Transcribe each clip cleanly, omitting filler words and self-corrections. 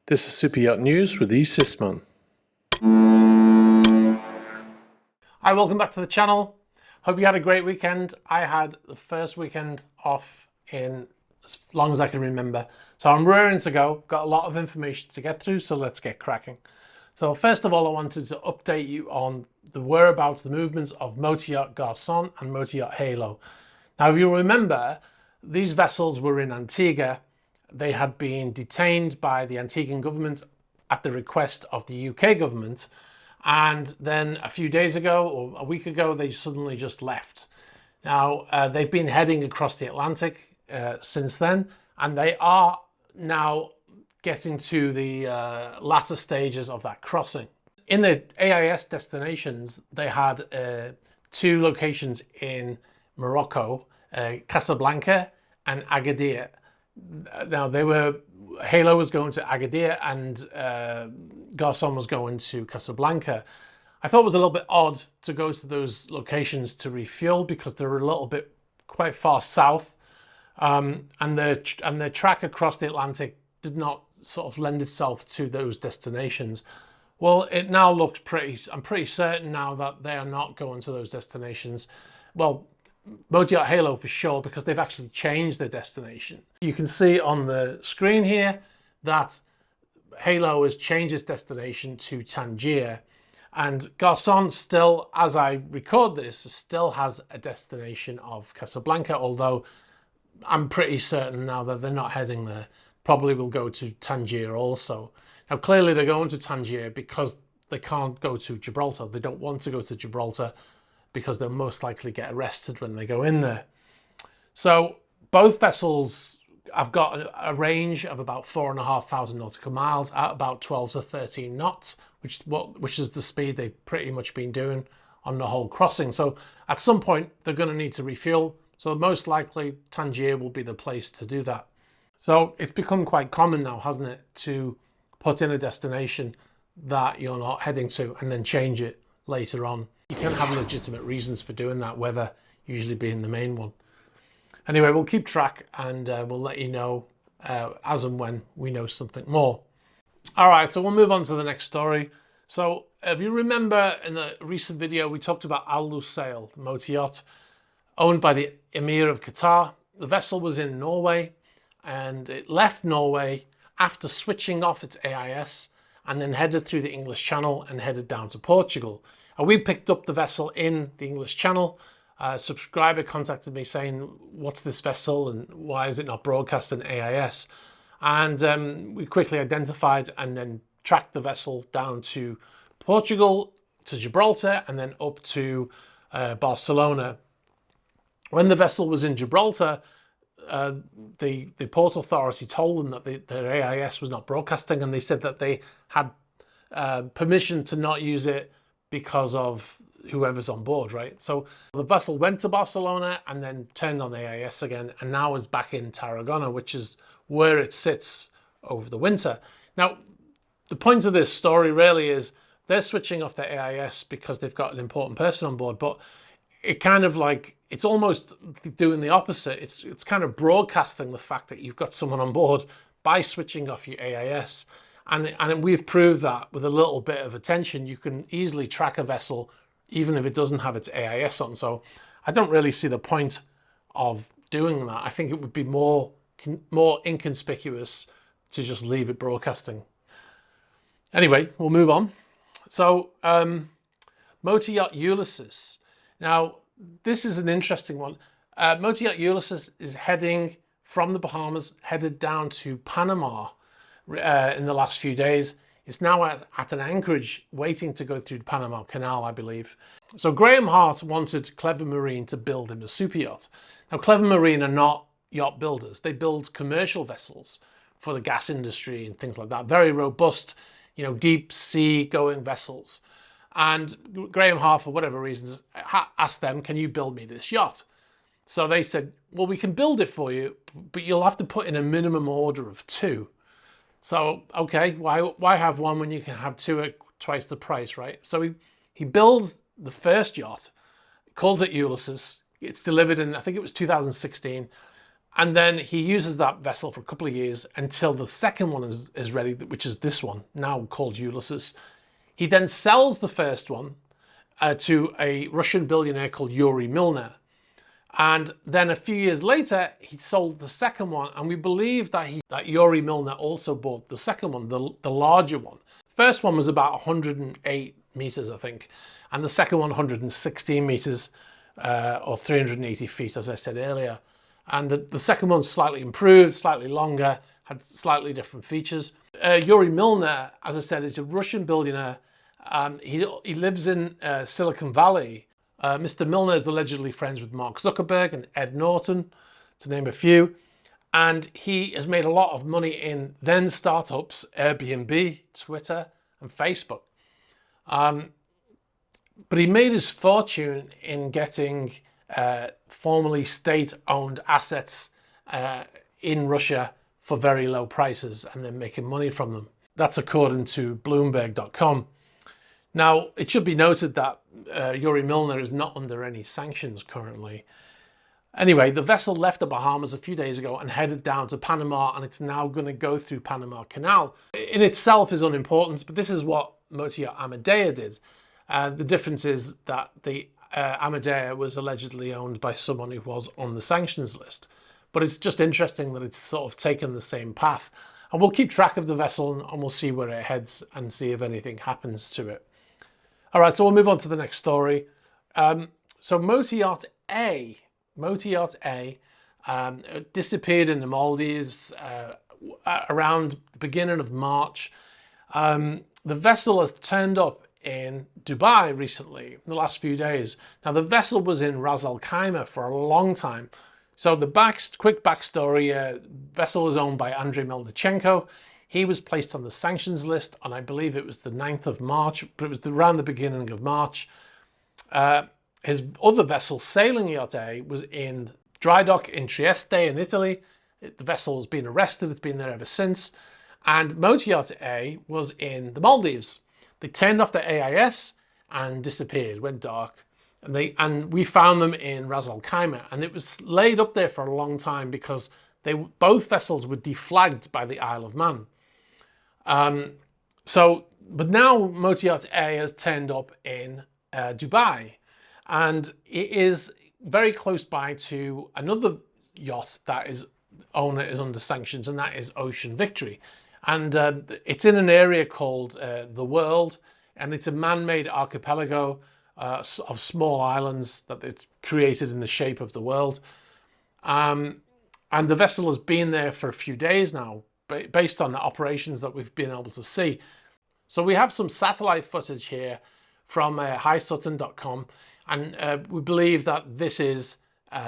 This is Super Yacht News with E. Sisman. Hi, welcome back to the channel. Hope you had a great weekend. I had the first weekend off in as long as I can remember. So I'm raring to go. Got a lot of information to get through, so let's get cracking. So first of all, I wanted to update you on the whereabouts, the movements of motor yacht Garcon and motor yacht Halo. Now, if you remember, these vessels were in Antigua. They had been detained by the Antiguan government at the request of the UK government. And then a few days ago, or a week ago, they suddenly just left. Now, they've been heading across the Atlantic since then, and they are now getting to the latter stages of that crossing. In the AIS destinations, they had two locations in Morocco, Casablanca and Agadir. Now Halo was going to Agadir and Garcon was going to Casablanca. I thought it was a little bit odd to go to those locations to refuel because they're a little bit quite far south, and their track across the Atlantic did not sort of lend itself to those destinations. Well, it now looks I'm pretty certain now that they are not going to those destinations. Well, motor yacht Halo for sure, because they've actually changed their destination. You can see on the screen here that Halo has changed its destination to Tangier, and Garcon still, as I record this, still has a destination of Casablanca, although I'm pretty certain now that they're not heading there. Probably will go to Tangier also. Now clearly they're going to Tangier because they can't go to Gibraltar. They don't want to go to Gibraltar because they'll most likely get arrested when they go in there. So both vessels have got a range of about 4,500 nautical miles at about 12 to 13 knots, which is the speed they've pretty much been doing on the whole crossing. So at some point they're going to need to refuel. So most likely Tangier will be the place to do that. So it's become quite common now, hasn't it, to put in a destination that you're not heading to and then change it later on. You can have legitimate reasons for doing that, weather usually being the main one. Anyway, we'll keep track and we'll let you know as and when we know something more. All right, so we'll move on to the next story. So if you remember in the recent video, we talked about Lusail, the motor yacht owned by the Emir of Qatar. The vessel was in Norway and it left Norway after switching off its AIS and then headed through the English Channel and headed down to Portugal. And we picked up the vessel in the English Channel. A subscriber contacted me saying, what's this vessel and why is it not broadcast in AIS? And we quickly identified and then tracked the vessel down to Portugal, to Gibraltar, and then up to Barcelona. When the vessel was in Gibraltar, the Port Authority told them that their AIS was not broadcasting, and they said that they had permission to not use it because of whoever's on board, right? So the vessel went to Barcelona and then turned on AIS again, and now is back in Tarragona, which is where it sits over the winter. Now, the point of this story really is they're switching off their AIS because they've got an important person on board, but it kind of like, it's almost doing the opposite. It's kind of broadcasting the fact that you've got someone on board by switching off your AIS. And we've proved that with a little bit of attention, you can easily track a vessel even if it doesn't have its AIS on. So I don't really see the point of doing that. I think it would be more inconspicuous to just leave it broadcasting. Anyway, we'll move on. So motor yacht Ulysses. Now, this is an interesting one. Motor yacht Ulysses is heading from the Bahamas, headed down to Panama in the last few days. It's now at an anchorage waiting to go through the Panama Canal, I believe. So Graham Hart wanted Clever Marine to build him a super yacht. Now, Clever Marine are not yacht builders. They build commercial vessels for the gas industry and things like that. Very robust, deep sea going vessels. And Graham Hart, for whatever reasons, asked them, can you build me this yacht? So they said, well, we can build it for you, but you'll have to put in a minimum order of 2. So, okay, why have one when you can have 2 at twice the price, right? So he builds the first yacht, calls it Ulysses. It's delivered in, I think it was 2016. And then he uses that vessel for a couple of years until the second one is ready, which is this one, now called Ulysses. He then sells the first one to a Russian billionaire called Yuri Milner. And then a few years later, he sold the second one, and we believe that Yuri Milner also bought the second one, the larger one. First one was about 108 meters, I think, and the second one 116 meters, or 380 feet, as I said earlier. And the second one's slightly improved, slightly longer, had slightly different features. Yuri Milner, as I said, is a Russian billionaire. He lives in Silicon Valley. Mr. Milner is allegedly friends with Mark Zuckerberg and Ed Norton, to name a few. And he has made a lot of money in then startups, Airbnb, Twitter, and Facebook. But he made his fortune in getting formerly state-owned assets in Russia for very low prices and then making money from them. That's according to Bloomberg.com. Now, it should be noted that Yuri Milner is not under any sanctions currently. Anyway, the vessel left the Bahamas a few days ago and headed down to Panama, and it's now going to go through Panama Canal. In itself is unimportant, but this is what Motia Amadea did. The difference is that the Amadea was allegedly owned by someone who was on the sanctions list. But it's just interesting that it's sort of taken the same path. And we'll keep track of the vessel and we'll see where it heads and see if anything happens to it. All right, so we'll move on to the next story. So Motia A disappeared in the Maldives around the beginning of March. The vessel has turned up in Dubai recently, in the last few days. Now, the vessel was in Ras Al Khaimah for a long time. So the quick backstory, vessel is owned by Andrei Melnichenko. He was placed on the sanctions list on, I believe it was the 9th of March, but it was around the beginning of March. His other vessel, Sailing Yacht A, was in dry dock in Trieste in Italy. The vessel has been arrested, it's been there ever since. And Motor Yacht A was in the Maldives. They turned off the AIS and disappeared, went dark. And we found them in Ras Al Khaimah, and it was laid up there for a long time because both vessels were deflagged by the Isle of Man. But now Motor Yacht A has turned up in Dubai, and it is very close by to another yacht that is owner is under sanctions, and that is Ocean Victory. And it's in an area called the World, and it's a man-made archipelago of small islands that it's created in the shape of the world. And the vessel has been there for a few days now, based on the operations that we've been able to see. So we have some satellite footage here from highsutton.com, and we believe that this is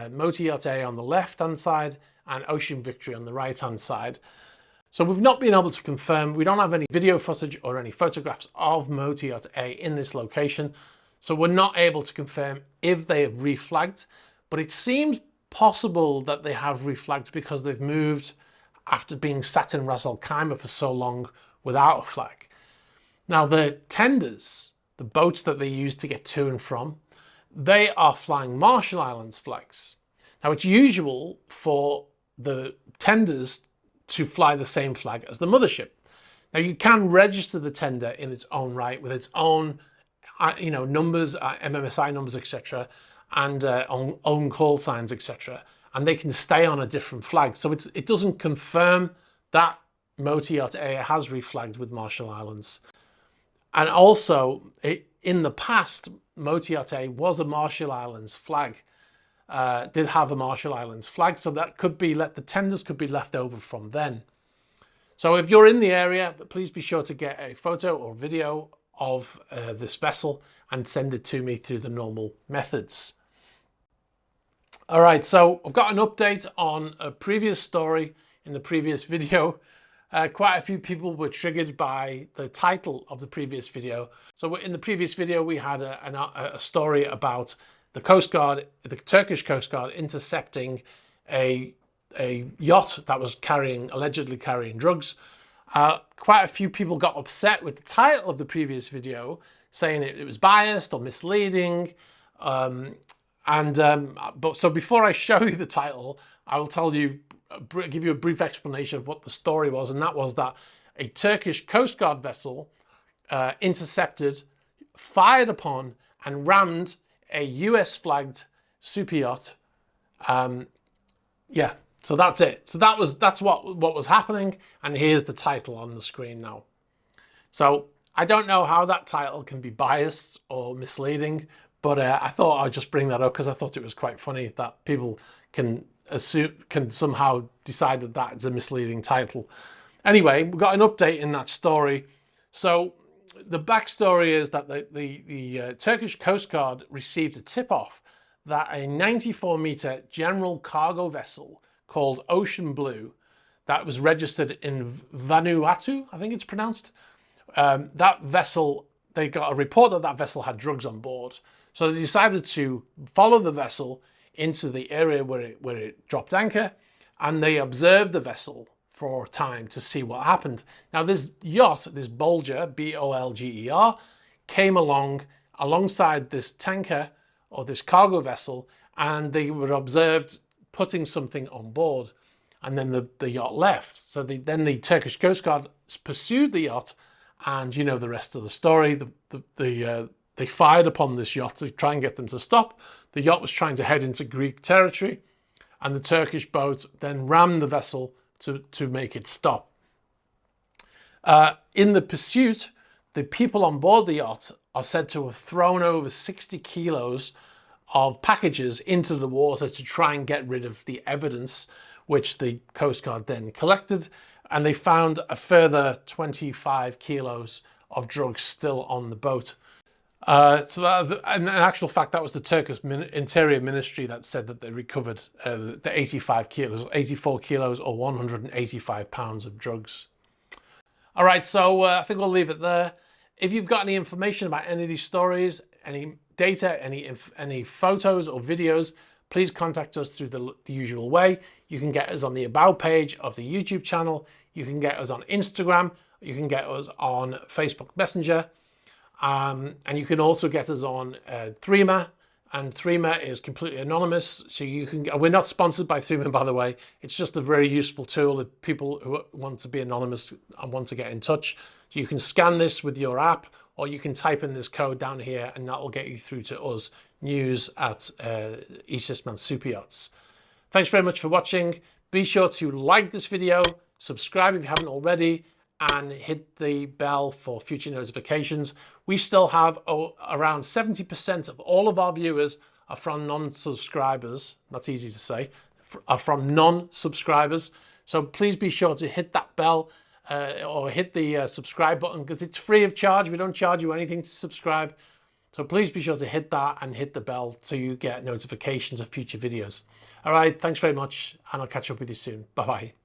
Motor Yacht A on the left-hand side and Ocean Victory on the right-hand side. So we've not been able to confirm, we don't have any video footage or any photographs of Motor Yacht A in this location. So we're not able to confirm if they have reflagged, but it seems possible that they have reflagged because they've moved after being sat in Ras Al Khaimah for so long without a flag. Now the tenders, the boats that they use to get to and from, they are flying Marshall Islands flags. Now it's usual for the tenders to fly the same flag as the mothership. Now you can register the tender in its own right with its own numbers, MMSI numbers, etc., and own call signs, etc., and they can stay on a different flag. So it doesn't confirm that Motor Yacht A has reflagged with Marshall Islands. And also, in the past, Motor Yacht A was a Marshall Islands flag, did have a Marshall Islands flag, so that could be the tenders could be left over from then. So if you're in the area, please be sure to get a photo or video of this vessel and send it to me through the normal methods. All right, so I've got an update on a previous story in the previous video. Quite a few people were triggered by the title of the previous video. So in the previous video, we had a story about the Coast Guard, the Turkish Coast Guard, intercepting a yacht that was allegedly carrying drugs. Quite a few people got upset with the title of the previous video, saying it was biased or misleading. So before I show you the title, I will tell you give you a brief explanation of what the story was, and that was that a Turkish Coast Guard vessel intercepted, fired upon, and rammed a US flagged super yacht. Yeah, so that's it. So that's what was happening, and here's the title on the screen now. So I don't know how that title can be biased or misleading, but I thought I'd just bring that up because I thought it was quite funny that people can somehow decide that that's a misleading title. Anyway, we got an update in that story. So the backstory is that the Turkish Coast Guard received a tip-off that a 94-meter general cargo vessel called Ocean Blue that was registered in Vanuatu, I think it's pronounced. That vessel, they got a report that that vessel had drugs on board. So they decided to follow the vessel into the area where it dropped anchor, and they observed the vessel for a time to see what happened. Now this yacht, this Bolger, B-O-L-G-E-R, came alongside this tanker or this cargo vessel, and they were observed putting something on board, and then the yacht left. So then the Turkish Coast Guard pursued the yacht, and you know the rest of the story. They fired upon this yacht to try and get them to stop. The yacht was trying to head into Greek territory, and the Turkish boat then rammed the vessel to make it stop. In the pursuit, the people on board the yacht are said to have thrown over 60 kilos of packages into the water to try and get rid of the evidence, which the Coast Guard then collected, and they found a further 25 kilos of drugs still on the boat. In actual fact, that was the Turkish Interior Ministry that said that they recovered the 84 kilos or 185 pounds of drugs. All right, so I think we'll leave it there. If you've got any information about any of these stories, any data, any photos or videos, please contact us through the usual way. You can get us on the About page of the YouTube channel. You can get us on Instagram. You can get us on Facebook Messenger. And you can also get us on Threema, and Threema is completely anonymous. So you can, we're not sponsored by Threema, by the way. It's just a very useful tool if people who want to be anonymous and want to get in touch. So you can scan this with your app, or you can type in this code down here, and that will get you through to us, news at Eastman Super Yachts. Thanks very much for watching. Be sure to like this video, subscribe if you haven't already, and hit the bell for future notifications. We still have around 70% of all of our viewers are from non-subscribers. That's easy to say, are from non-subscribers. So please be sure to hit that bell or hit the subscribe button, because it's free of charge. We don't charge you anything to subscribe. So please be sure to hit that and hit the bell so you get notifications of future videos. All right, thanks very much, and I'll catch up with you soon. Bye-bye.